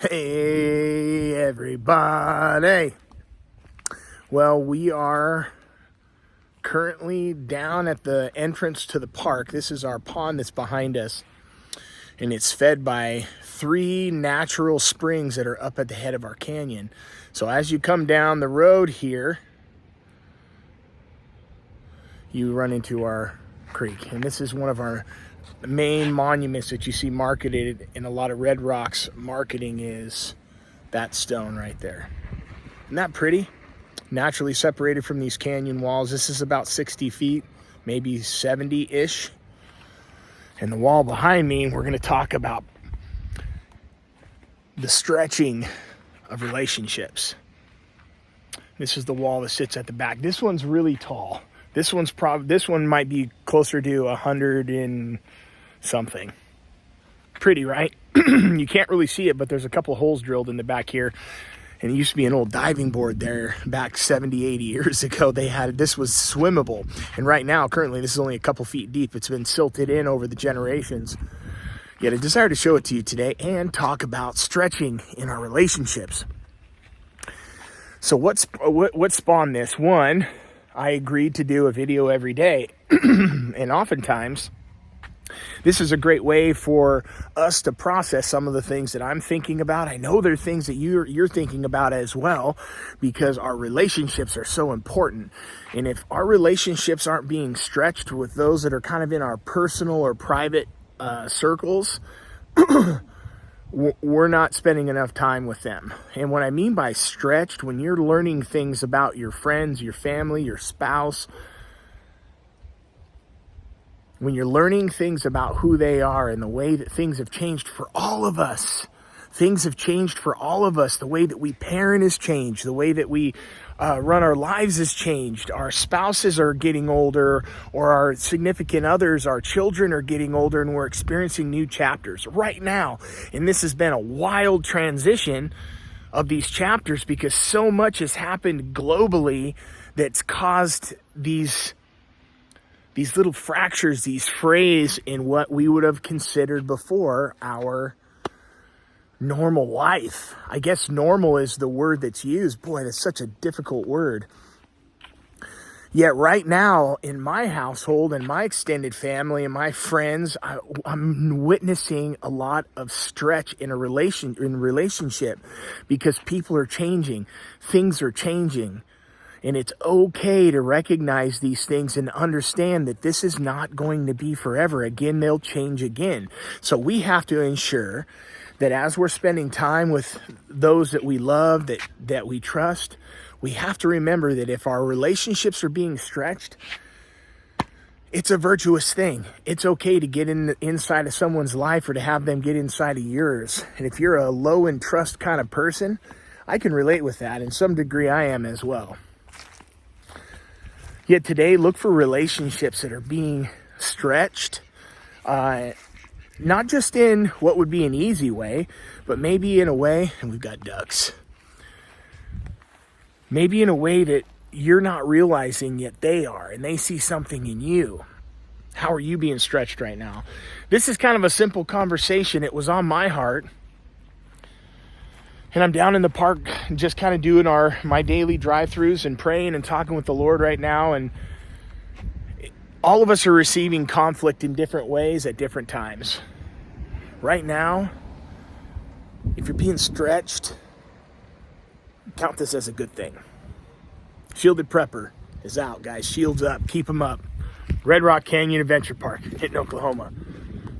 Hey everybody. Well, we are currently down at the entrance to the park. This is our pond that's behind us, and it's fed by 3 natural springs that are up at the head of our canyon. So as you come down the road here, you run into our creek, and this is one of our main monuments that you see marketed in a lot of Red Rocks marketing is that stone right there. Isn't that pretty? Naturally separated from these canyon walls. This is about 60 feet, maybe 70-ish. And the wall behind me, we're going to talk about the stretching of relationships. This is the wall that sits at the back. This one's really tall. This one might be closer to 100 and something. Pretty, right? You can't really see it, but there's a couple holes drilled in the back here. And it used to be an old diving board there back 70, 80 years ago. This was swimmable. And right now, currently, this is only a couple feet deep. It's been silted in over the generations. Yet I desire to show it to you today and talk about stretching in our relationships. So what spawned this? One, I agreed to do a video every day. And oftentimes, this is a great way for us to process some of the things that I'm thinking about. I know there are things that you're thinking about as well, because our relationships are so important. And if our relationships aren't being stretched with those that are kind of in our personal or private circles, we're not spending enough time with them. And what I mean by stretched, when you're learning things about your friends, your family, your spouse, when you're learning things about who they are and the way that things have changed for all of us. Things have changed for all of us. The way that we parent has changed. The way that we run our lives has changed. Our spouses are getting older, or our significant others, our children are getting older, and we're experiencing new chapters right now. And this has been a wild transition of these chapters, because so much has happened globally that's caused these little fractures, these frays in what we would have considered before our normal life. I guess normal is the word that's used. Boy, that's such a difficult word. Yet right now in my household and my extended family and my friends, I'm witnessing a lot of stretch in relationship, because people are changing. Things are changing. And it's okay to recognize these things and understand that this is not going to be forever. Again, they'll change again. So we have to ensure that as we're spending time with those that we love, that we trust, we have to remember that if our relationships are being stretched, it's a virtuous thing. It's okay to get inside of someone's life, or to have them get inside of yours. And if you're a low in trust kind of person, I can relate with that. In some degree, I am as well. Yet today, look for relationships that are being stretched, not just in what would be an easy way, but maybe in a way, and we've got ducks, maybe in a way that you're not realizing yet they are, and they see something in you. How are you being stretched right now? This is kind of a simple conversation. It was on my heart. And I'm down in the park just kind of doing my daily drive-thrus and praying and talking with the Lord right now. And all of us are receiving conflict in different ways at different times. Right now, if you're being stretched, count this as a good thing. Shielded Prepper is out, guys. Shields up. Keep them up. Red Rock Canyon Adventure Park in Oklahoma.